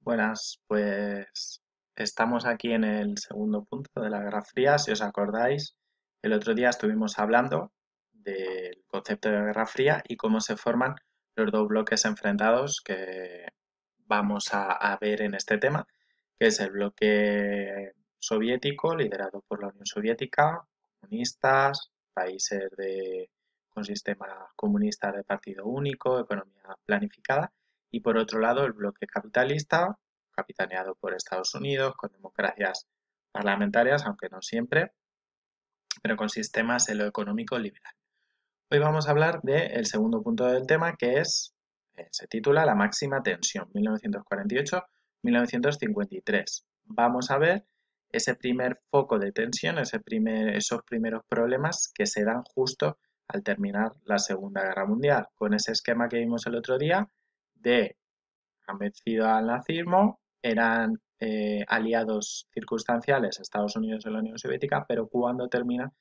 Buenas, pues estamos aquí en el segundo punto de la Guerra Fría. Si os acordáis, el otro día estuvimos hablando del concepto de Guerra Fría y cómo se forman los dos bloques enfrentados que vamos a ver en este tema, que es el bloque soviético, liderado por la Unión Soviética, comunistas, con sistema comunista de partido único, economía planificada, y por otro lado el bloque capitalista, capitaneado por Estados Unidos, con democracias parlamentarias, aunque no siempre, pero con sistemas en lo económico liberal. Hoy vamos a hablar del segundo punto del tema, que se titula La máxima tensión, 1948-1953. Vamos a ver ese primer foco de tensión, esos primeros problemas que se dan justo al terminar la Segunda Guerra Mundial, con ese esquema que vimos el otro día de han vencido al nazismo, eran aliados circunstanciales Estados Unidos y la Unión Soviética, pero cuando terminan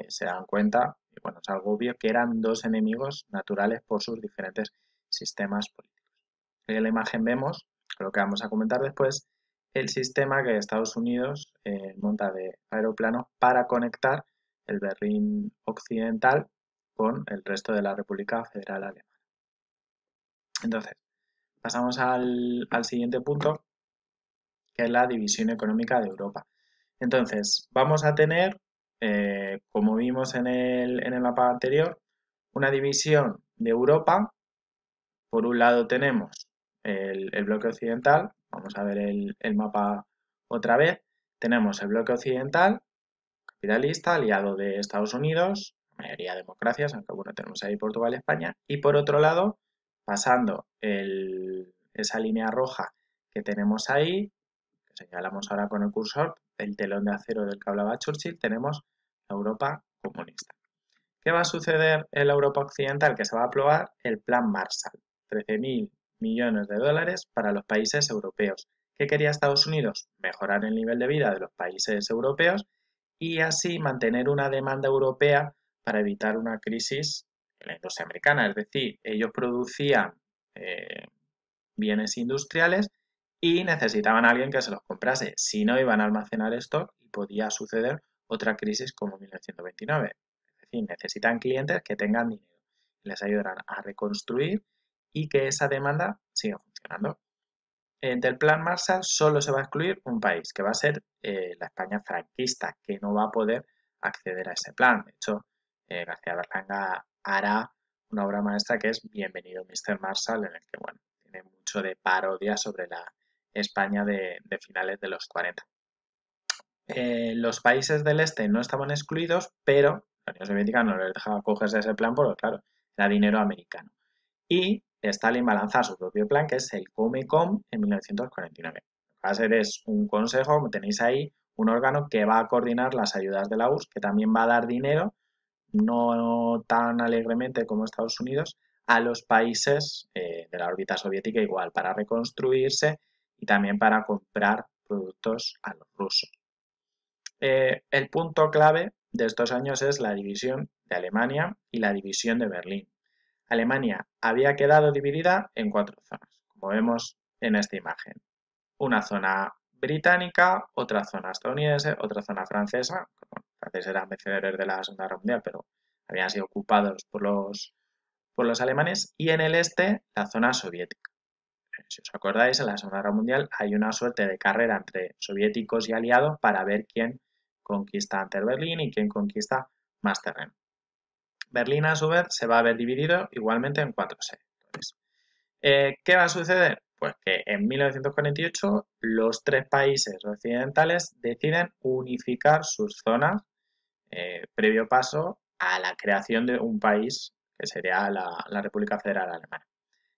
se dan cuenta, y bueno, es algo obvio, que eran dos enemigos naturales por sus diferentes sistemas políticos. En la imagen vemos, lo que vamos a comentar después, el sistema que Estados Unidos monta de aeroplanos para conectar el Berlín Occidental con el resto de la República Federal Alemana. Entonces, pasamos al siguiente punto, que es la división económica de Europa. Entonces, vamos a tener, como vimos en el mapa anterior, una división de Europa. Por un lado tenemos el bloque occidental, vamos a ver el mapa otra vez, tenemos el bloque occidental, capitalista, aliado de Estados Unidos, la mayoría de democracias, aunque bueno, tenemos ahí Portugal y España, y por otro lado, pasando esa línea roja que tenemos ahí, que señalamos ahora con el cursor, el telón de acero del que hablaba Churchill, tenemos la Europa comunista. ¿Qué va a suceder en la Europa occidental? Que se va a aprobar el Plan Marshall, 13.000 millones de dólares para los países europeos. ¿Qué quería Estados Unidos? Mejorar el nivel de vida de los países europeos y así mantener una demanda europea para evitar una crisis en la industria americana. Es decir, ellos producían eh, bienes industriales y necesitaban a alguien que se los comprase. Si no, iban a almacenar stock y podía suceder otra crisis como 1929. Es decir, necesitan clientes que tengan dinero y les ayudarán a reconstruir y que esa demanda siga funcionando. Del plan Marshall solo se va a excluir un país, que va a ser la España franquista, que no va a poder acceder a ese plan. De hecho, García Berlanga hará una obra maestra que es Bienvenido Mr. Marshall, en el que bueno, tiene mucho de parodia sobre la España de finales de los 40. Los países del este no estaban excluidos, pero la Unión Soviética no les dejaba cogerse ese plan porque, claro, era dinero americano. Y Stalin va a lanzar su propio plan, que es el Comecon en 1949. Lo que va a ser es un consejo, como tenéis ahí, un órgano que va a coordinar las ayudas de la URSS, que también va a dar dinero, no tan alegremente como Estados Unidos, a los países de la órbita soviética igual, para reconstruirse y también para comprar productos a los rusos. El punto clave de estos años es la división de Alemania y la división de Berlín. Alemania había quedado dividida en 4 zonas, como vemos en esta imagen. Una zona británica, otra zona estadounidense, otra zona francesa. Bueno, franceses eran vencedores de la Segunda Guerra Mundial, pero habían sido ocupados por los alemanes. Y en el este, la zona soviética. Si os acordáis, en la Segunda Guerra Mundial hay una suerte de carrera entre soviéticos y aliados para ver quién conquista antes Berlín y quién conquista más terreno. Berlín, a su vez, se va a ver dividido igualmente en 4 sectores. ¿Qué va a suceder? Pues que en 1948 los 3 países occidentales deciden unificar sus zonas previo paso a la creación de un país que sería la República Federal Alemana.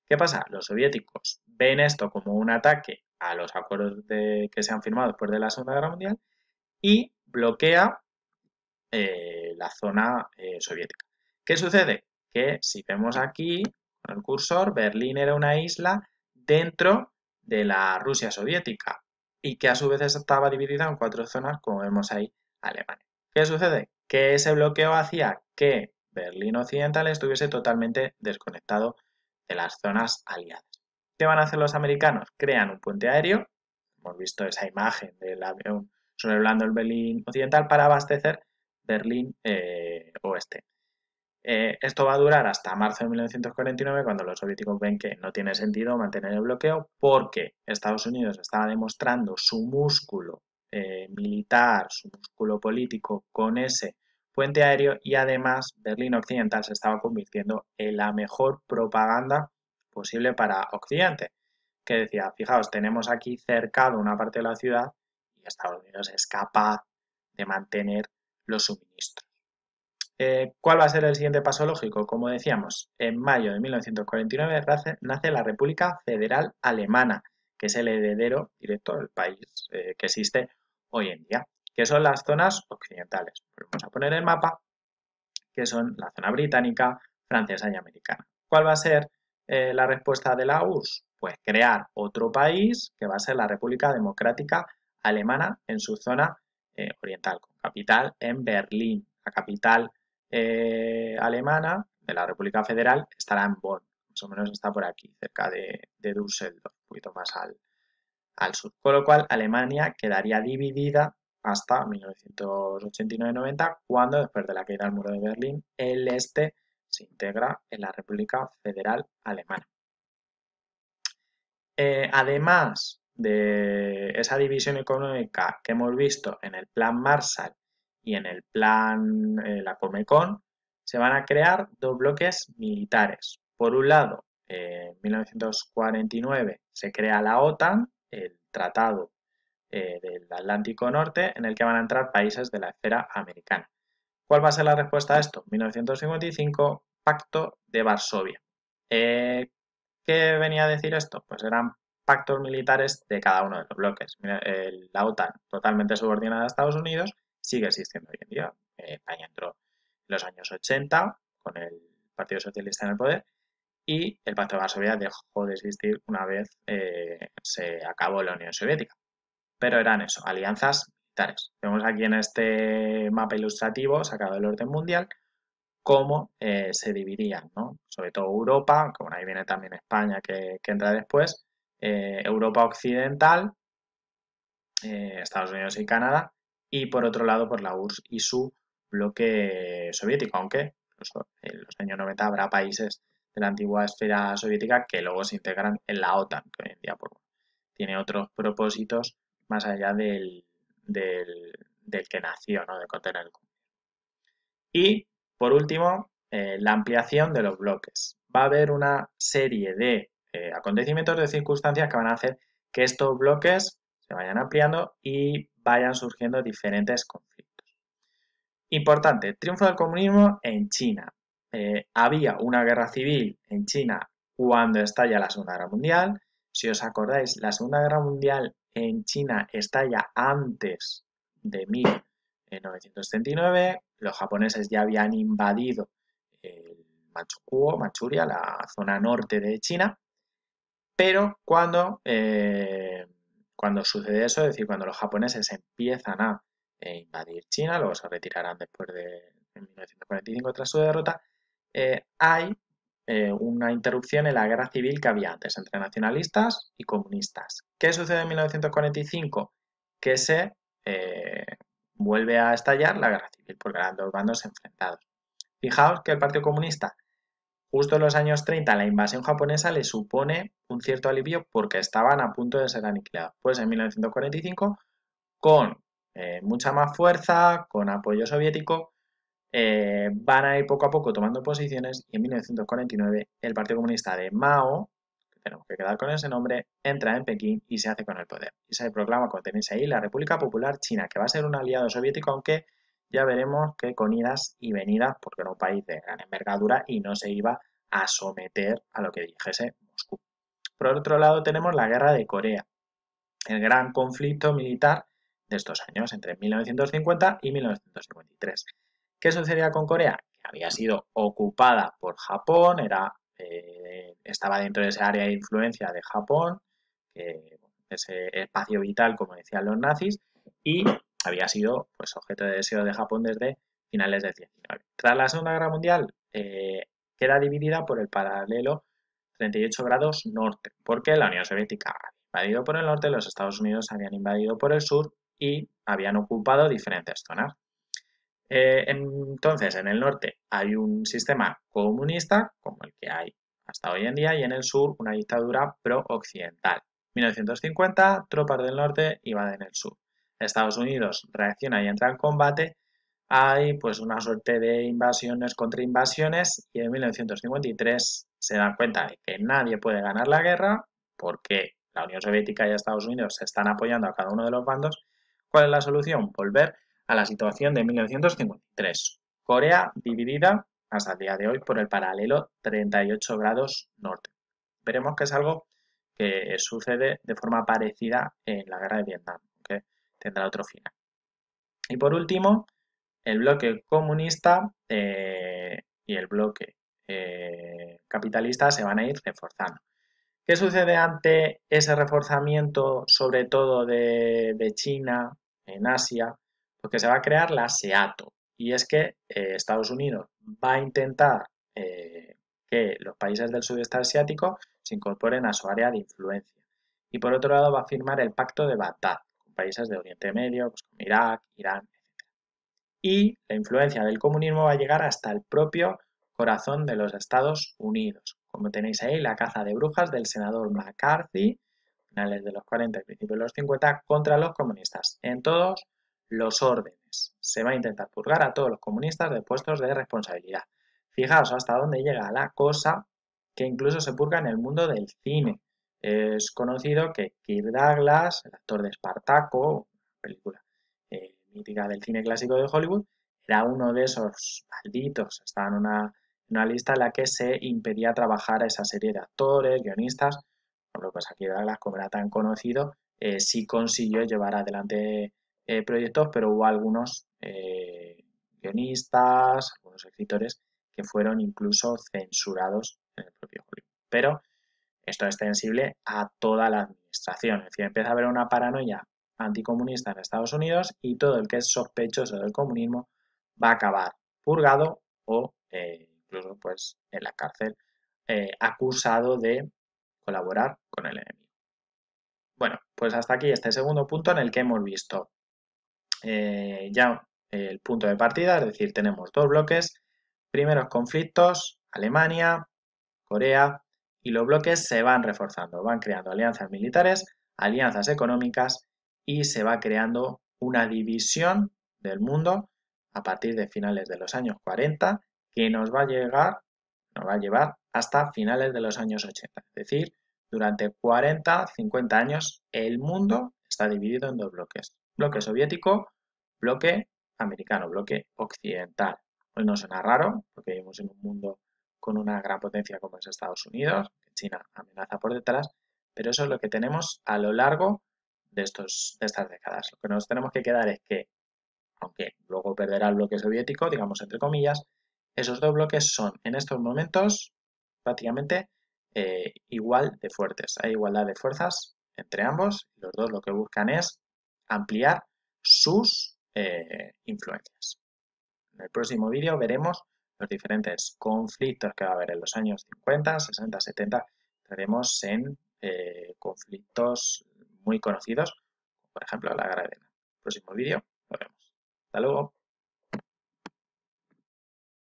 ¿Qué pasa? Los soviéticos ven esto como un ataque a los acuerdos que se han firmado después de la Segunda Guerra Mundial y bloquea la zona soviética. ¿Qué sucede? Que si vemos aquí con el cursor, Berlín era una isla dentro de la Rusia soviética y que a su vez estaba dividida en 4 zonas, como vemos ahí, Alemania. ¿Qué sucede? Que ese bloqueo hacía que Berlín Occidental estuviese totalmente desconectado de las zonas aliadas. ¿Qué van a hacer los americanos? Crean un puente aéreo, hemos visto esa imagen del avión sobrevolando el Berlín Occidental para abastecer Berlín Oeste. Esto va a durar hasta marzo de 1949, cuando los soviéticos ven que no tiene sentido mantener el bloqueo porque Estados Unidos estaba demostrando su músculo militar, su músculo político con ese puente aéreo, y además Berlín Occidental se estaba convirtiendo en la mejor propaganda posible para Occidente, que decía, fijaos, tenemos aquí cercado una parte de la ciudad y Estados Unidos es capaz de mantener los suministros. ¿Cuál va a ser el siguiente paso lógico? Como decíamos, en mayo de 1949 nace la República Federal Alemana, que es el heredero directo del país que existe hoy en día, que son las zonas occidentales. Vamos a poner el mapa, que son la zona británica, francesa y americana. ¿Cuál va a ser la respuesta de la URSS? Pues crear otro país, que va a ser la República Democrática Alemana en su zona oriental, con capital en Berlín. La capital alemana de la República Federal estará en Bonn, más o menos está por aquí, cerca de Düsseldorf, un poquito más al sur. Con lo cual, Alemania quedaría dividida hasta 1989-90, cuando, después de la caída del muro de Berlín, el este se integra en la República Federal Alemana. Además de esa división económica que hemos visto en el Plan Marshall y en el Plan la Comecon, se van a crear dos bloques militares. Por un lado, en 1949 se crea la OTAN, el Tratado del Atlántico Norte, en el que van a entrar países de la esfera americana. ¿Cuál va a ser la respuesta a esto? 1955, Pacto de Varsovia. ¿Qué venía a decir esto? Pues eran pactos militares de cada uno de los bloques. La OTAN, totalmente subordinada a Estados Unidos, sigue existiendo hoy en día. España entró en los años 80 con el Partido Socialista en el poder, y el Pacto de Varsovia dejó de existir una vez se acabó la Unión Soviética. Pero eran eso, alianzas militares. Vemos aquí en este mapa ilustrativo sacado del orden mundial cómo se dividían, ¿no? Sobre todo Europa, como ahí viene también España que entra después, Europa Occidental, Estados Unidos y Canadá, y por otro lado por la URSS y su bloque soviético, aunque incluso en los años 90 habrá países de la antigua esfera soviética que luego se integran en la OTAN, que hoy en día pues, tiene otros propósitos más allá del que nació, ¿no? De contener el comunismo. Y, por último, la ampliación de los bloques. Va a haber una serie de acontecimientos, de circunstancias que van a hacer que estos bloques se vayan ampliando y vayan surgiendo diferentes conflictos. Importante, triunfo del comunismo en China. Había una guerra civil en China cuando estalla la Segunda Guerra Mundial. Si os acordáis, la Segunda Guerra Mundial en China estalla antes de 1979. Los japoneses ya habían invadido el Manchuria, la zona norte de China, pero cuando sucede eso, es decir, cuando los japoneses empiezan a invadir China, luego se retirarán después de 1945 tras su derrota, hay una interrupción en la guerra civil que había antes entre nacionalistas y comunistas. ¿Qué sucede en 1945? Que se vuelve a estallar la guerra civil porque eran dos bandos enfrentados. Fijaos que el Partido Comunista, justo en los años 30, la invasión japonesa le supone un cierto alivio porque estaban a punto de ser aniquilados. Pues en 1945, con mucha más fuerza, con apoyo soviético, van a ir poco a poco tomando posiciones, y en 1949 el Partido Comunista de Mao, que tenemos que quedar con ese nombre, entra en Pekín y se hace con el poder. Y se proclama, como tenéis ahí, la República Popular China, que va a ser un aliado soviético, aunque ya veremos que con idas y venidas, porque era un país de gran envergadura y no se iba a someter a lo que dijese Moscú. Por otro lado tenemos la Guerra de Corea, el gran conflicto militar de estos años, entre 1950 y 1953. ¿Qué sucedía con Corea? Que había sido ocupada por Japón, estaba dentro de esa área de influencia de Japón, ese espacio vital, como decían los nazis, y había sido pues, objeto de deseo de Japón desde finales del 19. Tras la Segunda Guerra Mundial, queda dividida por el paralelo 38 grados norte, porque la Unión Soviética había invadido por el norte, los Estados Unidos habían invadido por el sur y habían ocupado diferentes zonas. Entonces, en el norte hay un sistema comunista, como el que hay hasta hoy en día, y en el sur una dictadura pro-occidental. 1950, tropas del norte invaden el sur. Estados Unidos reacciona y entra en combate. Hay pues una suerte de invasiones contra invasiones y en 1953 se dan cuenta de que nadie puede ganar la guerra porque la Unión Soviética y Estados Unidos se están apoyando a cada uno de los bandos. ¿Cuál es la solución? Volver a la situación de 1953. Corea dividida hasta el día de hoy por el paralelo 38 grados norte. Veremos que es algo que sucede de forma parecida en la guerra de Vietnam, que tendrá otro final. Y por último, el bloque comunista y el bloque capitalista se van a ir reforzando. ¿Qué sucede ante ese reforzamiento, sobre todo de China en Asia? Porque se va a crear la SEATO. Y es que Estados Unidos va a intentar que los países del sudeste asiático se incorporen a su área de influencia. Y por otro lado va a firmar el Pacto de Bagdad con países de Oriente Medio, pues como Irak, Irán, etc. Y la influencia del comunismo va a llegar hasta el propio corazón de los Estados Unidos. Como tenéis ahí, la caza de brujas del senador McCarthy, finales de los 40 y principios de los 50, contra los comunistas. En todos los órdenes. Se va a intentar purgar a todos los comunistas de puestos de responsabilidad. Fijaos hasta dónde llega la cosa, que incluso se purga en el mundo del cine. Es conocido que Kirk Douglas, el actor de Espartaco, película mítica del cine clásico de Hollywood, era uno de esos malditos. Estaba en una lista en la que se impedía trabajar a esa serie de actores, guionistas. Por lo que aquí Douglas, como era tan conocido, sí consiguió llevar adelante proyectos, pero hubo algunos guionistas, algunos escritores que fueron incluso censurados en el propio Hollywood. Pero esto es extensible a toda la administración. Es decir, empieza a haber una paranoia anticomunista en Estados Unidos y todo el que es sospechoso del comunismo va a acabar purgado o incluso pues en la cárcel acusado de colaborar con el enemigo. Bueno, pues hasta aquí este segundo punto en el que hemos visto ya el punto de partida, es decir, tenemos dos bloques, primeros conflictos, Alemania, Corea, y los bloques se van reforzando, van creando alianzas militares, alianzas económicas y se va creando una división del mundo a partir de finales de los años 40 que nos va a llevar hasta finales de los años 80. Es decir, durante 40, 50 años el mundo está dividido en dos bloques. Bloque soviético, bloque americano, bloque occidental. Hoy no suena raro porque vivimos en un mundo con una gran potencia como es Estados Unidos, que China amenaza por detrás, pero eso es lo que tenemos a lo largo de estas décadas. Lo que nos tenemos que quedar es que, aunque luego perderá el bloque soviético, digamos entre comillas, esos dos bloques son en estos momentos prácticamente igual de fuertes. Hay igualdad de fuerzas entre ambos y los dos lo que buscan es ampliar sus influencias. En el próximo vídeo veremos los diferentes conflictos que va a haber en los años 50, 60, 70. Entraremos en conflictos muy conocidos, como por ejemplo la guerra de Vietnam. En el próximo vídeo lo vemos. Hasta luego.